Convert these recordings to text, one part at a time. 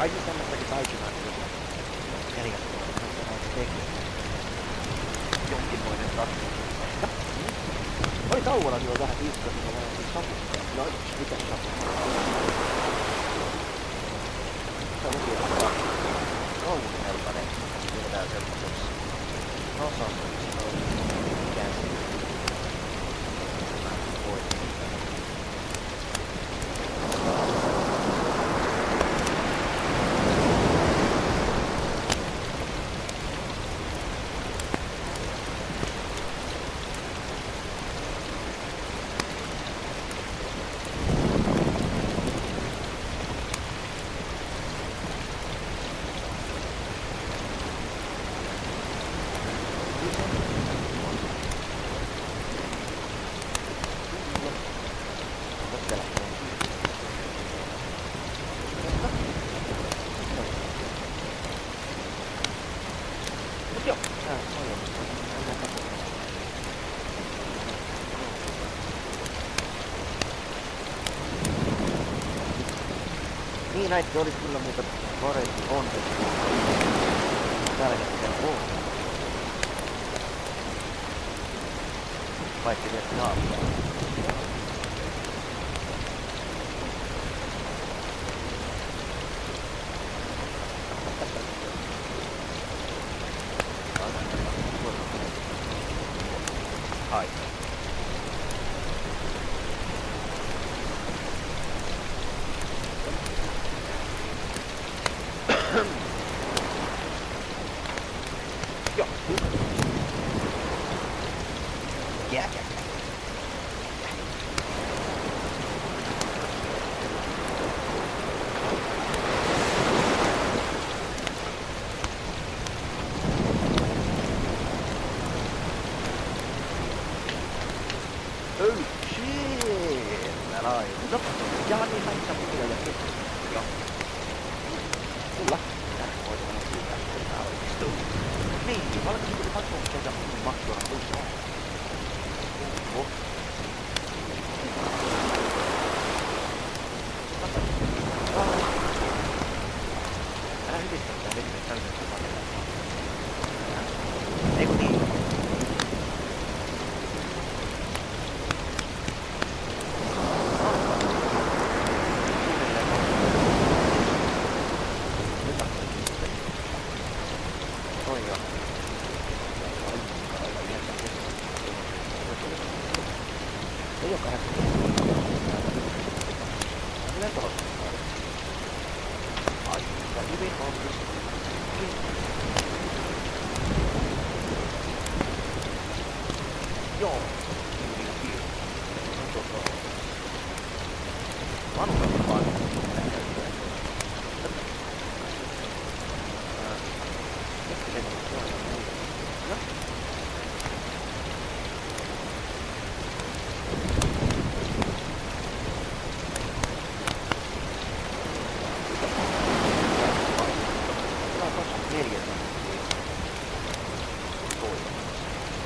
Kaikki tämmöistäkin taikinaa kyllä. Eli tekee jonkinmoinen kasvu. Oli tauolla jo vähän iskas, mutta vähän siis sapustaa. No, mitä sapustaa? Se on vielä kauneeltainen. Tehdään semmoisessa tasassa. Mikään se. Voi. Niin näitä olisi kyllä muuta parempi konsepti. Tällä hetkellä on. Vaikka vielä saapaa. Ai. Joo. Jää. Oh shit! Mä laitan. Ja niin haittaa kyllä ja sitten. Joo. Kyllä. Voidaan siitä, että tää onnistuu. Niin, valmiiksi tuli pakkoon ja maksua usein. Oho. Älä hyvistä tää vettä täysin paljon. Eiku niin? Ei oo 8. Minä tohon. Aika hyvin onnistuu. Joo. Vanhuudella vaan.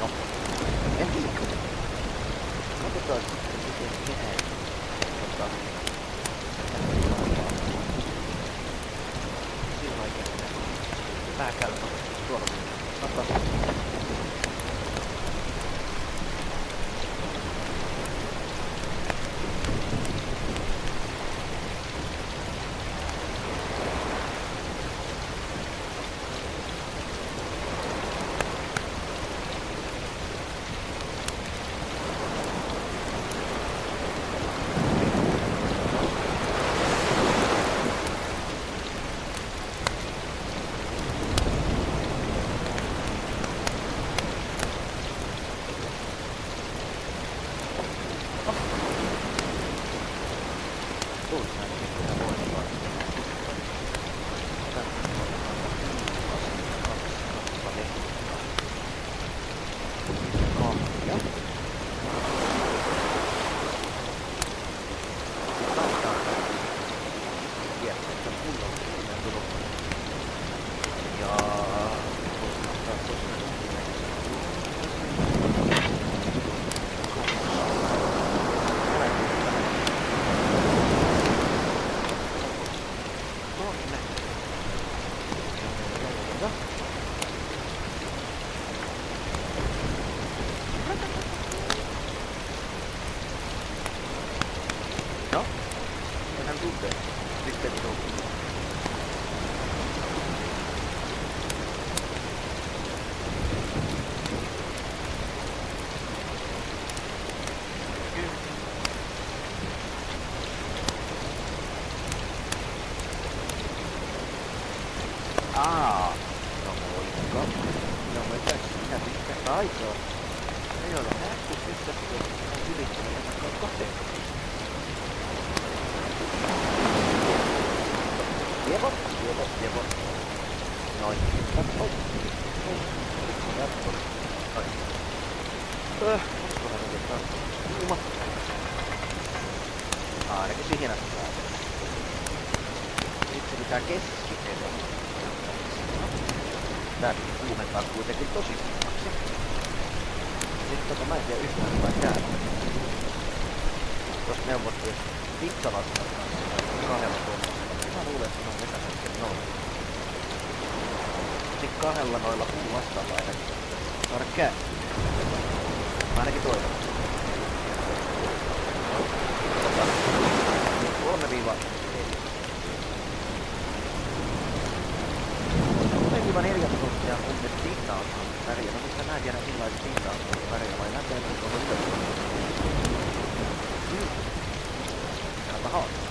No, en tiedä. Katsotaan sitten miten menee. Silloin oikein pääkäytö tuolla. Katsotaan. No, enhän tuntee. Sitten tuu. No moikka. No mitäs sinä pitkät aikaa? Ei ole nähty sitten, kun on yrittänyt mennä kahteen. Jevot. Noin. Jatko. Noin. Onkohan oikeastaan kuuma? Ainakin sihinästä pääsee. Nyt se pitää keskitellä. Tää kuumentaa kuitenkin tosi kuumaksi. Nyt mä en tiedä yhtään hyvää täällä. Tuossa neuvottiin pizzalasta kahdella tunnilla. Mä luulen, että se on vetäsätken noin. Sitten kahdella noilla puu vastaavainen. Saada kääntyä. Mä ainakin toivon. 3-4 minuuttia on nyt pintaus väriä. No mistä mä en tiedä millaiset pintaus on väriä vai näkee nyt on ylös. Kannattaa haastaa.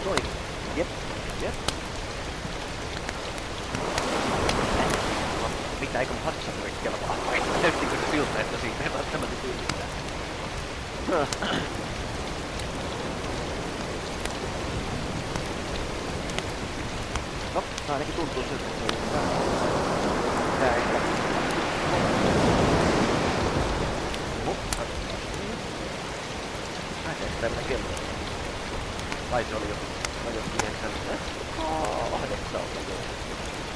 Toi. Jep. Mitä eikö mun hatsapuri kelpaa? Näyttikö se siltä, että siitä ei välttämättä tyylistää? No, tää ainakin tuntuu siltä, että se on tää ehkä. Mutta mä en tiedä mitä kello. Vai se oli joku siihen sellaista 8.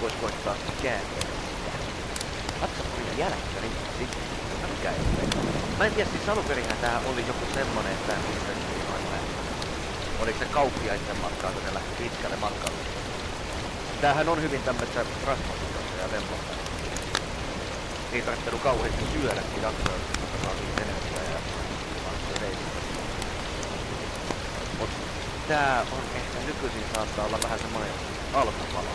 Vois koittaa kääntää. Hatsapurin jälkeen, niin sitten mikä ei. Mä en tiedä, siis alunperinhän tää oli joku semmonen, että tää pistettiin noin näin. Oliko se kauppiaiden matkaa, kun ne lähti pitkälle matkalle? Tämähän on hyvin tämmöistä rasvasuudessa ja semmoista. Ei tarvittanut kauheasti syödäkin jaksoa, koska saatiin energiaa ja ilmaista reisistä. Mut tää on ehkä nykyisin saattaa olla vähän semmonen alkupala.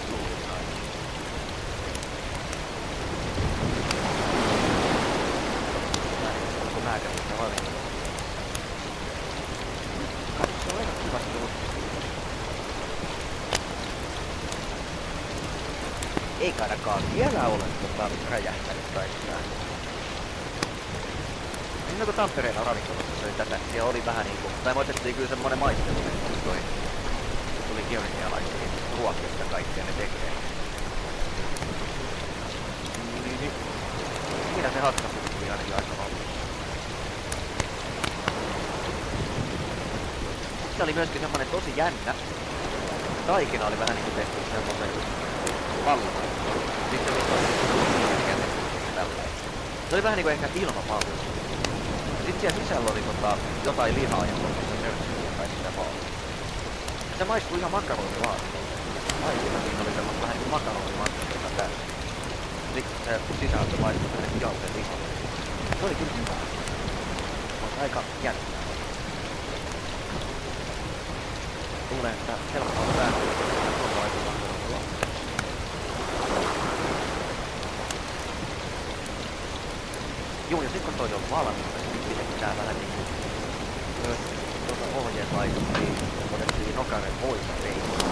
Luulin näin. Onko lääkäristä valinta? Katso, on aina kivasti tullut. Ei ainakaan vielä ole räjähtänyt tai mitään. Niin kun Tampereella ravintolassa söi tätä, siellä oli vähän niinku, tai me otettiin kyllä semmonen maistelu, että toi tuli georgialaisiin ruokia, mitä kaikkea ne tekee. Niin. Siinä se hatkapuus tuli ainakin aika valmis. Sitten oli myöskin semmonen tosi jännä. Taikina oli vähän niinku tehty semmosen pallon. Sitten se oli vähän niinku ehkä ilmapallo. Sitten siellä sisällä oli jotain lihaa ja semmoista nörssiä tai sitä vaan. Se maistui ihan makaronivaarilta. Taikina siinä oli semmoista vähän niinku makaronivaarilta täysin. Sitten se sisältö maistui semmoinen jauheen lihalle. Se oli kyllä hyvä. Mutta aika jännittää. Luulen, että helppoa on vähän koko ajan makaronilla. Joo, ja sit kun toi on valmista, niin pitää vähän niinku ohjeet laitettiin ja otettiin Nokaren voita reisille.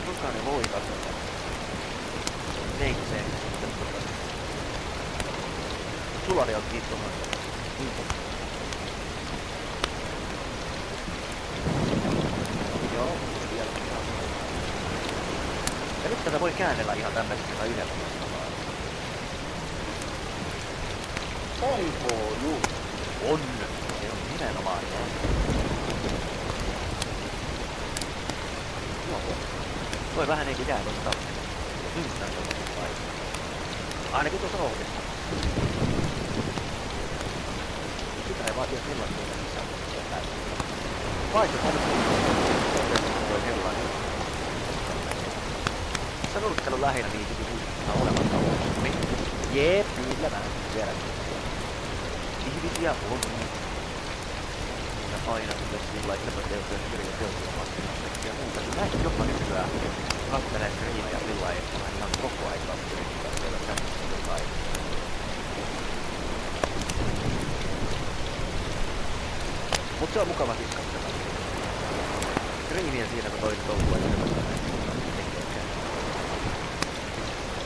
Nokaren voita veitseen sitten Sulari on kiittomaan. Joo, vielä. Ja nyt tätä voi käännellä ihan tämmöisellä yhdellä tavalla. Toivoo juu. On. Se on nimenomaan näin. Joo. Voi vähän niinku jää tosta yhtään sellaista paikkaa. Ainakin tuossa ohjassa. Sitä ei vaan tiedä millaista sisältöä se täytyy. Vaikka se on voi sellainen. tässä nurkkelu lähinnä niin piti muistuttaa olematta uusimi. Jep, kyllä mä tiedän. Ihmisiä on. Ja aina tulee sillä epäteotyön kirjateotyön vastinnasta ja muuta. Näin jopa nykyään kattelee skriimejä sillä lailla, että mä ihan koko aikaa yrittää siellä käsissä jotain. Mut se on mukava kiskattella. Skriimiä siinä kun toinen touhua ja semmoista tekee.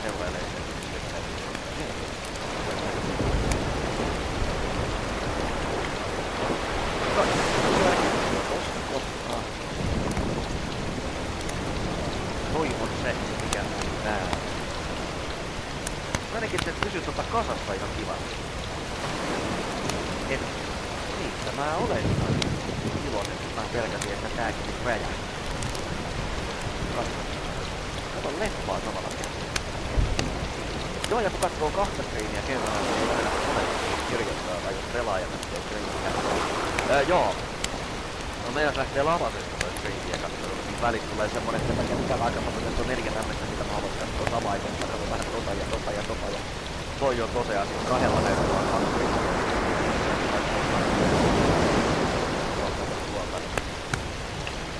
Seurailee sen. Toi on se, mikä nää. Ainakin se pysyy kasassa ihan kivasti. Niistä mä olen iloinen, mä pelkäsin, että tääkin nyt räjää. Kato leppaa samalla kertaa. Joo, ja kun katsoo kahta screeniä kerralla, niin ei aina monet kirjoittaa, tai jos pelaaja lähtee screeniä. Joo. No meidän lähtee lavasesta toi screeniä katsoa, niin välissä tulee semmonen, että mä käyn aika paljon, että on 4 tämmöistä, mitä mä haluan katsoa samaa aikaan, mä katson vähän tota ja tota ja tota ja toi on tosiaan siis 2 näytöllä 2 screeniä.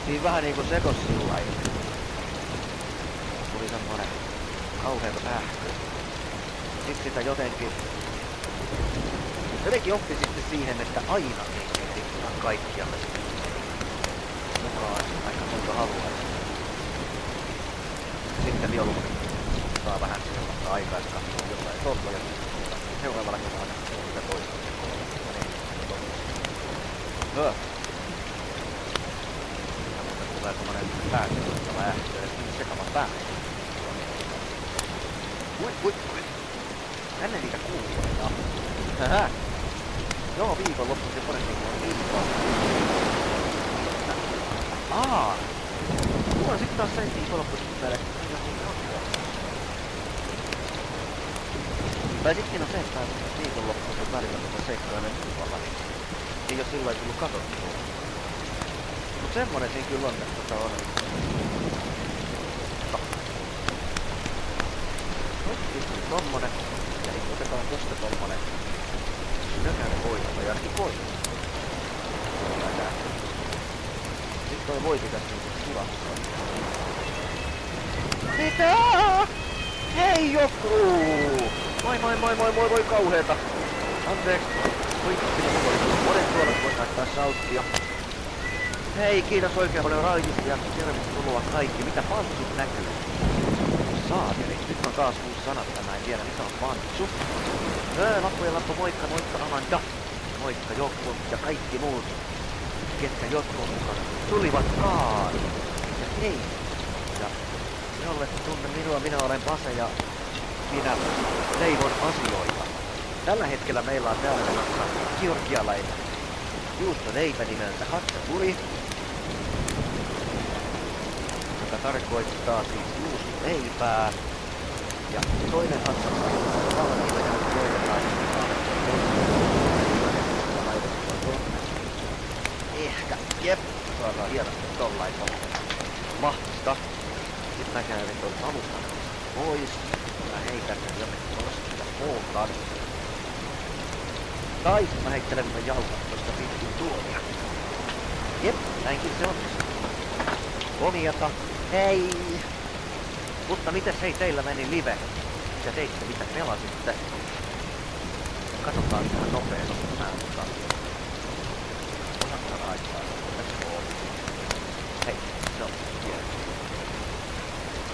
Niin vähän niinku sekos sillai. Tuli semmonen kauheeta sähkö. Sit sitä jotenkin oppi sitten siihen, että aina ei kertaa kaikkialle mukaan, vaikka kuinka haluaisi. Sitten mieluummin saa vähän sellaista aikaa, että katsoo jotain tolla ja seuraavalla kerralla sitä toista ja kolmesta ja neljästä ja toista. Tulee tommonen päätöstä lähtö, ja sitten sekava pää. Ui. Tänne niitä kuuluu. Hähä. Joo, viikonloppuisin monesti on infoa. Mulla on sit taas se viikonloppuisin päälle, että ei oo niin kakkoa. Tai sitten on se, että viikonloppuisin välillä tuota seikkailen uvalla, niin ei oo silloin tullut katsottua. Mut semmonen siinä kyllä on, että on. Nyt tommonen. Ja nyt otetaan tosta tommonen. Nökäinen voita, tai ainakin voita. Nyt toi voi pitäis niinku sulassa. Mitä? Hei joku! Moi kauheeta. Anteeksi. Voi monen suorat voi laittaa sauttia. Hei, kiitos oikein paljon raidista ja tervetuloa kaikki. Mitä pantsut näkyy? Saateli. Nyt on taas uusi sana, mitä mä en tiedä, mikä on pantsu. Lappu ja lappu, moikka Amanda. Moikka Jokko ja kaikki muut, ketkä Jotkon mukaan tulivatkaan. Ja hei. Ja jolle tunne minua, minä olen Pase ja minä leivon asioita. Tällä hetkellä meillä on täällä georgialainen juustoleipä nimeltä hattapuri, joka tarkoittaa siis juustoleipää. Ja toinen hattapuri on valmiina ja toinen ehkä, jep, saadaan hienosti tollain mahdollista. Sitten mä käyn ton alustan pois. Mä heitän sen jonnekin nostaa poltaan. Tai mä heittelen mun jauhat tosta pitkin tuolia. Jep, näinkin se on. Komiata. Hei! Mutta mites hei teillä meni live? Ja teitte mitä pelasitte? Katsotaan ihan nopeesti, kun mä otan. Osakkaan aikaa. Hei, se on hieno.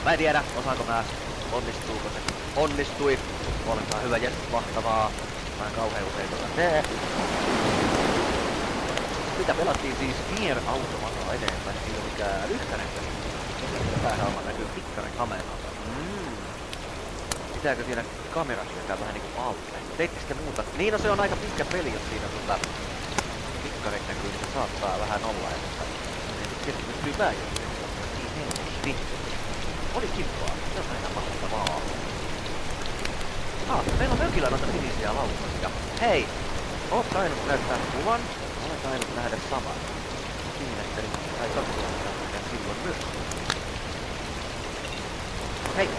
Mä en tiedä, osaanko mä. Onnistuuko se? Onnistui. Olekaan hyvä, jes, mahtavaa. Mä en kauhean usein tota tee. Mitä pelattiin siis Nier Automataa eteenpäin, ei oo mikään lyhkänen peli. Päähaamaan näkyy pikkainen kameralta. Pitääkö siinä kamerassa vetää vähän niinku alle? Teittekö te muuta? Niin, no se on aika pitkä peli, jos siinä pikkarit näkyy, niin se saattaa vähän olla. Ei nyt tietysti hyvää, jos se niin helposti. Oli kivaa, se on aina mahtavaa. Meillä on mökillä noita sinisiä laukasia. Hei! Oot tainnut näyttää kuvan? Olen tainnut nähdä saman. Kiinnostelin, tai katsotaan silloin myös. Hei!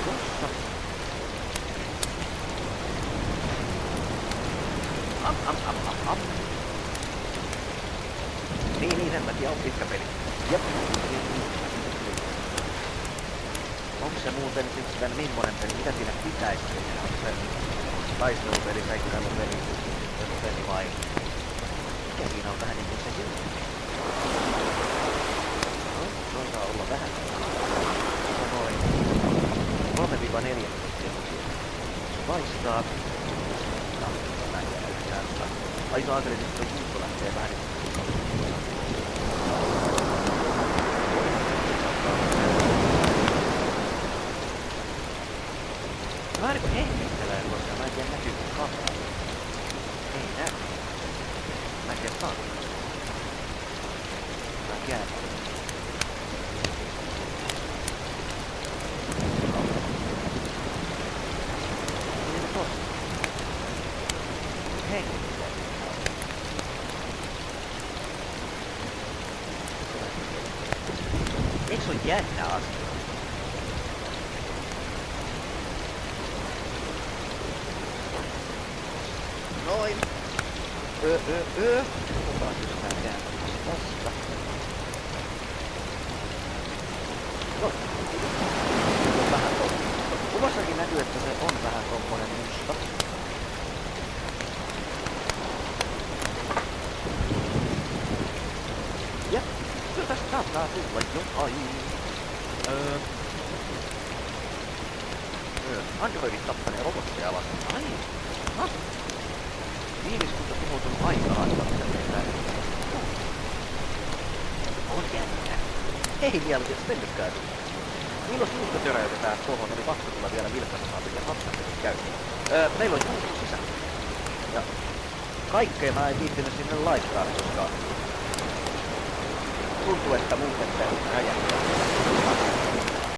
Tossa. Am. Niin, sen takia on pitkä peli. Jep. Onko se muuten sitten millainen peli? Mitä siinä pitäisi tehdä? Onko se taistelupeli, seikkailupeli, peli vai? Mikä siinä on vähän niinku se juttu? No, saa olla vähän. Noin 3-4 minuuttia. Paistaa. No, näin jää yhtään. Ai mä ajattelin, että se huuto lähtee vähän niinku. Mä niinku hengittelen, koska mä en tiedä näkyykö kameraa. Ei näy. Mä en tiedä saanko. Mä käännän. Niin tossa. Hengittelen. Eikö se oo jännä asia? Noin. Otetaan just tää kääntämistä tästä. Noin. On vähän tommonen. Kuvassakin näkyy, että se on vähän tommonen musta. Ja kyllä tästä saattaa tulla jotain. Androidit tappanee robotteja vastaan. Ai. No. Ihmiskunta tuhoutunut aikaan tämmöinen. On jännä. Ei mieluiten mennytkään. Milloin suusta töräytetään tuohon, oli pakko tulla vielä vilkkasasaapille hapsakelit käyttöön. Meillä on juuri sisään. Ja kaikkea mä en viittinyt sinne laittaa, koska tuntuu, että muuten se räjähtää.